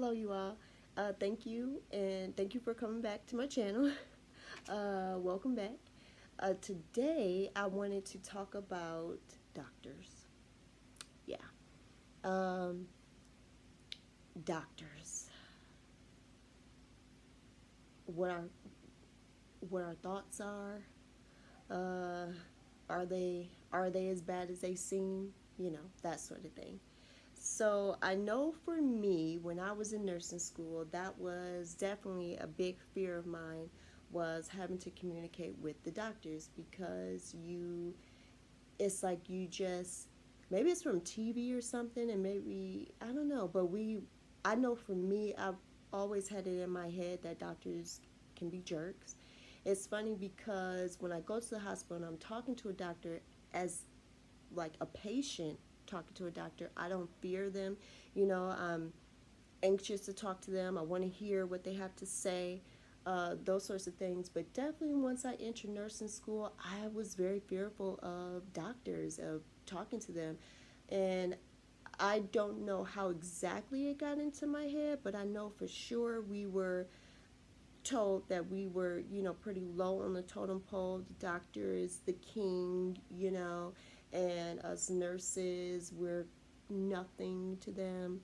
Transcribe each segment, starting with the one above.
Hello, you all. Thank you for coming back to my channel. Welcome back. Today, I wanted to talk about doctors. Yeah, um, doctors. What our what our thoughts are. Uh, are they as bad as they seem? That sort of thing. So I know for me, when I was in nursing school, that was definitely a big fear of mine, was having to communicate with the doctors, because it's like you just, maybe it's from TV or something, and maybe, I don't know, but I know for me, I've always had it in my head that doctors can be jerks. It's funny because when I go to the hospital and I'm talking to a doctor as like a patient talking to a doctor, I don't fear them. I'm anxious to talk to them. I want to hear what they have to say, those sorts of things. But definitely, once I entered nursing school, I was very fearful of doctors, of talking to them. And I don't know how exactly it got into my head, but I know for sure we were told that we were, pretty low on the totem pole. The doctor is the king, and us nurses, we're nothing to them.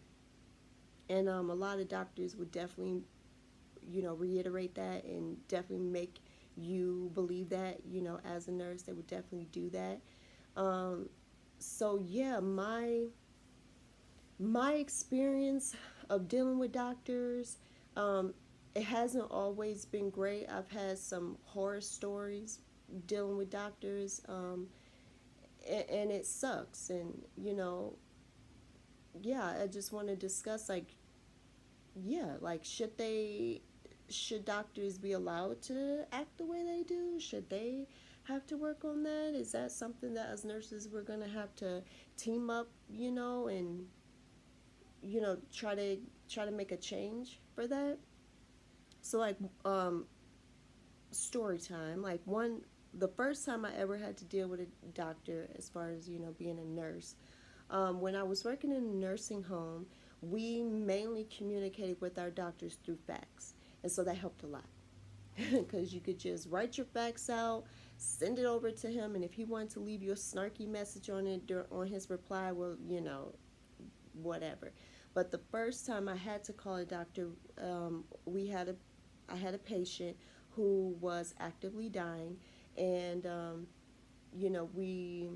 And a lot of doctors would definitely, reiterate that and definitely make you believe that, as a nurse, they would definitely do that. Um, so yeah, my experience of dealing with doctors, um, it hasn't always been great. I've had some horror stories dealing with doctors, and it sucks. And yeah, I just want to discuss, like, yeah, like, should doctors be allowed to act the way they do? Should they have to work on that? Is that something that as nurses we're gonna have to team up, and try to make a change for that? So, like, story time. Like, the first time I ever had to deal with a doctor, as far as being a nurse, when I was working in a nursing home, we mainly communicated with our doctors through fax, and so that helped a lot. Because you could just write your fax out, send it over to him, and if he wanted to leave you a snarky message on it on his reply, well, whatever. But the first time I had to call a doctor, I had a patient who was actively dying, and we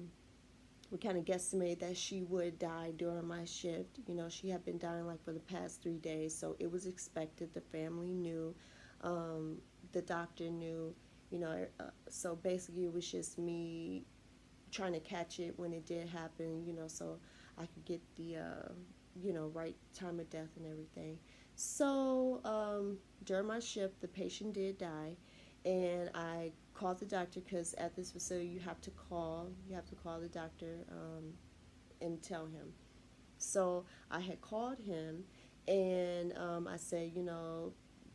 kind of guesstimated that she would die during my shift. She had been dying like for the past 3 days, so it was expected. The family knew, um, the doctor knew, so basically it was just me trying to catch it when it did happen, so I could get the, right time of death and everything. So during my shift, the patient did die, and I called the doctor, because at this facility you have to call the doctor, and tell him. So I had called him, and I said,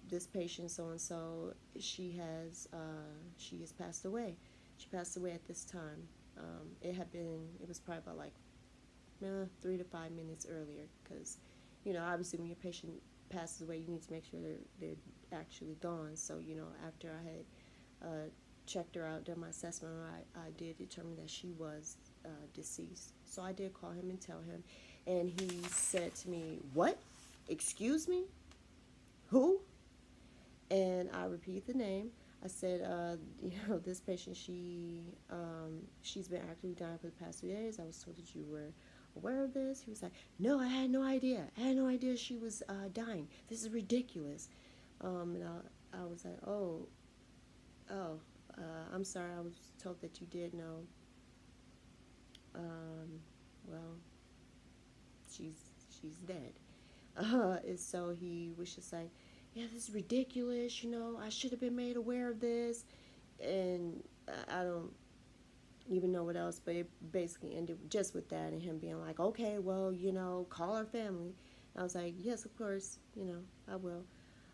this patient so and so, she has passed away. She passed away at this time. It was probably about like 3 to 5 minutes earlier, because obviously when your patient passes away, you need to make sure they're actually gone. So after I had checked her out, done my assessment, I did determine that she was deceased. So I did call him and tell him, and he said to me, "What? Excuse me? Who?" And I repeat the name. I said, this patient, she's been actively dying for the past 2 days. I was told that you were aware of this. He was like, "No, I had no idea. I had no idea she was dying. This is ridiculous." And I was like, oh, I'm sorry. I was told that you did know. Um, well, she's she's dead. And so he was just like, "Yeah, this is ridiculous. I should have been made aware of this." And I don't even know what else, but it basically ended just with that, and him being like, "Okay, well, call our family." And I was like, "Yes, of course, I will."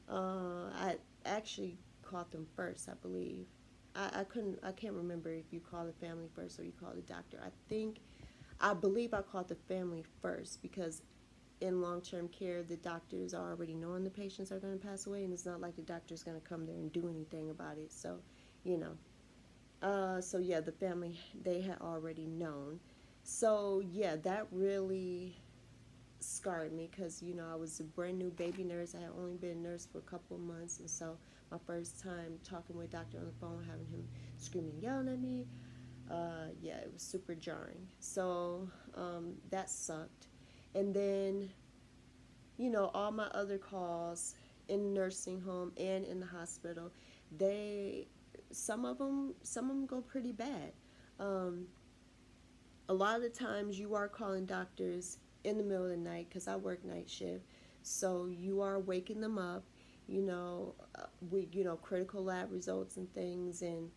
I actually called them first, I believe. I can't remember if you call the family first or you call the doctor. I believe I called the family first, because in long-term care, the doctors are already knowing the patients are going to pass away, and it's not like the doctor's going to come there and do anything about it. So, you know, so yeah, the family, they had already known. So yeah, that really scarred me because, you know, I was a brand new baby nurse. I had only been a nurse for a couple of months, and so my first time talking with a doctor on the phone, having him screaming, yelling at me, yeah, it was super jarring. So that sucked. And then, you know, all my other calls in the nursing home and in the hospital, they, some of them go pretty bad. Um, a lot of the times you are calling doctors in the middle of the night because I work night shift, so you are waking them up, with critical lab results and things, and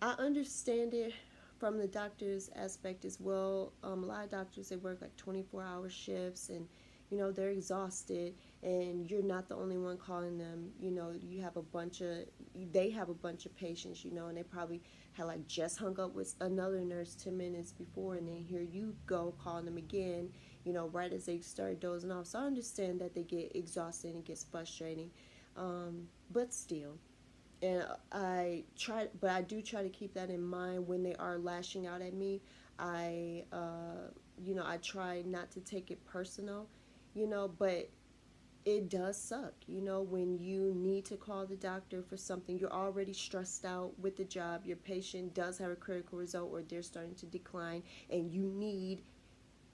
I understand it from the doctor's aspect as well. A lot of doctors, they work like 24-hour shifts, and they're exhausted, and you're not the only one calling them. You have a bunch of they have a bunch of patients, and they probably had like just hung up with another nurse 10 minutes before, and then here you go calling them again, right as they start dozing off. So I understand that they get exhausted and it gets frustrating, but still. And I do try to keep that in mind when they are lashing out at me. I try not to take it personal, but it does suck, when you need to call the doctor for something. You're already stressed out with the job. Your patient does have a critical result or they're starting to decline, and you need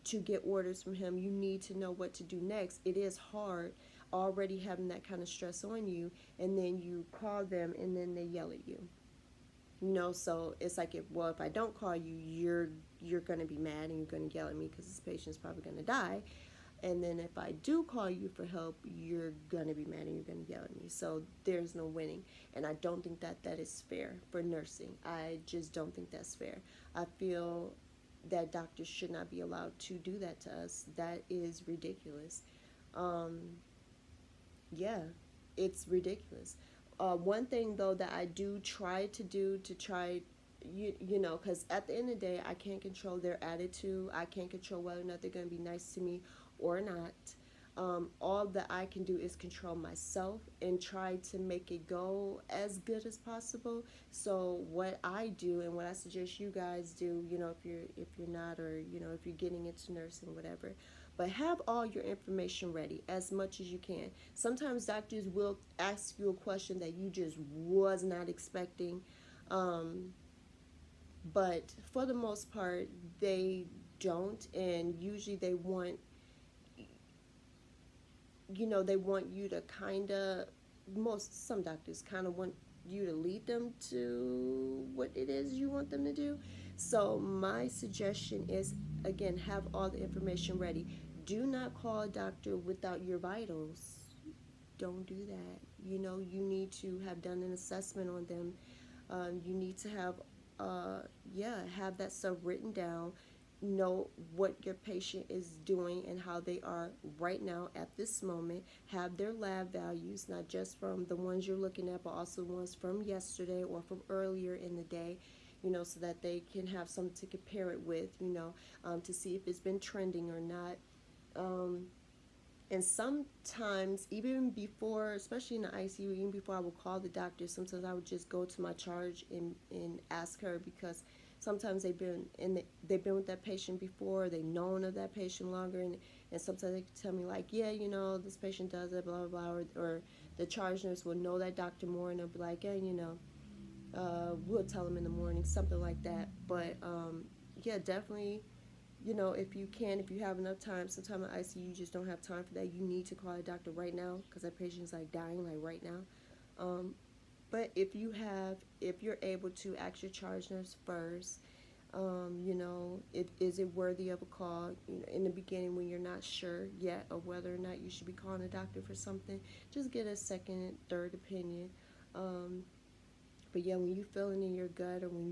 to get orders from him. You need to know what to do next. It is hard already having that kind of stress on you, and then you call them and then they yell at you. So it's like, if I don't call you, you're going to be mad and you're going to yell at me because this patient's probably going to die. And then if I do call you for help, you're going to be mad and you're going to yell at me. So there's no winning. And I don't think that is fair for nursing. I just don't think that's fair. I feel that doctors should not be allowed to do that to us. That is ridiculous. Um, yeah, it's ridiculous. One thing though that I do try to do to try, because at the end of the day, I can't control their attitude. I can't control whether or not they're going to be nice to me or not. All that I can do is control myself and try to make it go as good as possible. So what I do and what I suggest you guys do, if you're not, or if you're getting into nursing, whatever, but have all your information ready as much as you can. Sometimes doctors will ask you a question that you just was not expecting, but for the most part, they don't, and usually they want you to kind of, some doctors kind of want you to lead them to what it is you want them to do. So my suggestion is, again, have all the information ready. Do not call a doctor without your vitals. Don't do that. You need to have done an assessment on them. You need to have that stuff written down. Know what your patient is doing and how they are right now at this moment. Have their lab values, not just from the ones you're looking at, but also the ones from yesterday or from earlier in the day, so that they can have something to compare it with, to see if it's been trending or not. And sometimes, even before, especially in the ICU, even before I would call the doctor, sometimes I would just go to my charge and ask her, because sometimes they've been with that patient before, they've known of that patient longer, and sometimes they can tell me like, yeah, this patient does it, blah, blah, blah, or the charge nurse will know that doctor more, and they'll be like, yeah, we'll tell them in the morning, something like that. But yeah, definitely, if you have enough time. Sometimes in ICU you just don't have time for that. You need to call a doctor right now because that patient's like dying, like right now. But if you're able to ask your charge nurse first, is it worthy of a call? In the beginning, when you're not sure yet of whether or not you should be calling a doctor for something, just get a second, third opinion. But yeah, when you feel it in your gut, or when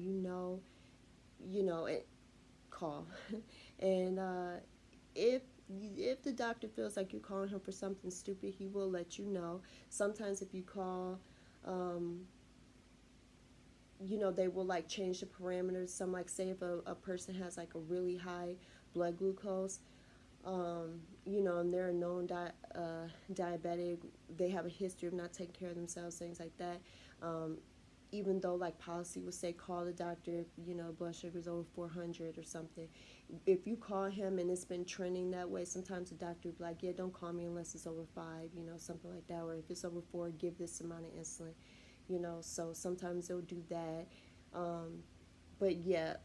call. And if the doctor feels like you're calling him for something stupid, he will let you know. Sometimes if you call, they will like change the parameters. Some, like, say if a person has like a really high blood glucose, You know, and they're a known diabetic. They have a history of not taking care of themselves, things like that. Um, Even though like policy would say call the doctor if you know blood sugar is over 400 or something, if you call him and it's been trending that way, sometimes the doctor will be like, yeah, don't call me unless it's over 5, you know, something like that, or if it's over 4, give this amount of insulin, you know. So sometimes they'll do that. um, but yeah,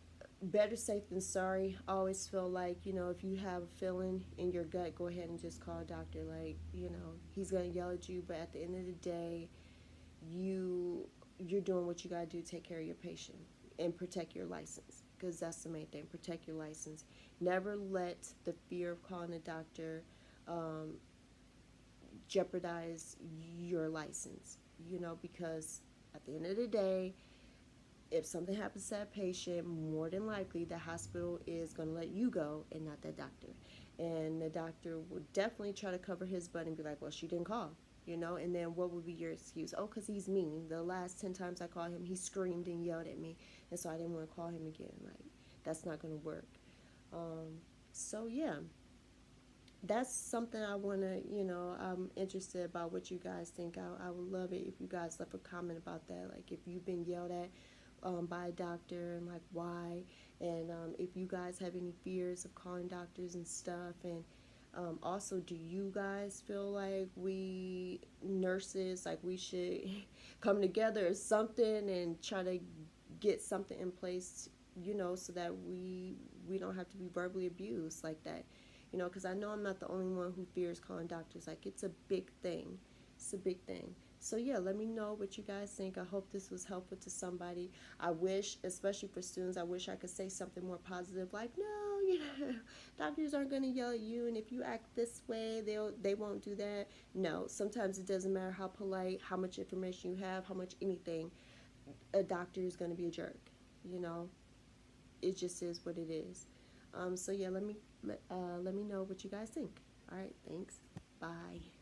better safe than sorry. I always feel like, you know, if you have a feeling in your gut, go ahead and just call a doctor. Like, you know, he's gonna yell at you, but at the end of the day, you're doing what you gotta do to take care of your patient and protect your license, because that's the main thing. Protect your license. Never let the fear of calling a doctor um, jeopardize your license, you know, because at the end of the day, if something happens to that patient, more than likely the hospital is going to let you go and not that doctor. And the doctor would definitely try to cover his butt and be like, well, she didn't call, you know. And then what would be your excuse? Oh, because he's mean. The last 10 times I called him, he screamed and yelled at me, and so I didn't want to call him again. Like, that's not going to work. Um, so, yeah, that's something I want to, you know, I'm interested about what you guys think. I would love it if you guys left a comment about that. Like, if you've been yelled at by a doctor, and like why, and if you guys have any fears of calling doctors and stuff. And also, do you guys feel like we nurses, like we should come together or something and try to get something in place, you know, so that we don't have to be verbally abused like that, you know, because I know I'm not the only one who fears calling doctors. Like, it's a big thing. It's a big thing. So yeah, let me know what you guys think. I hope this was helpful to somebody. I wish, especially for students, I wish I could say something more positive, like, no, you know, doctors aren't going to yell at you, and if you act this way, they won't do that. No, sometimes it doesn't matter how polite, how much information you have, how much anything. A doctor is going to be a jerk. You know, it just is what it is. So yeah, let me know what you guys think. All right, thanks. Bye.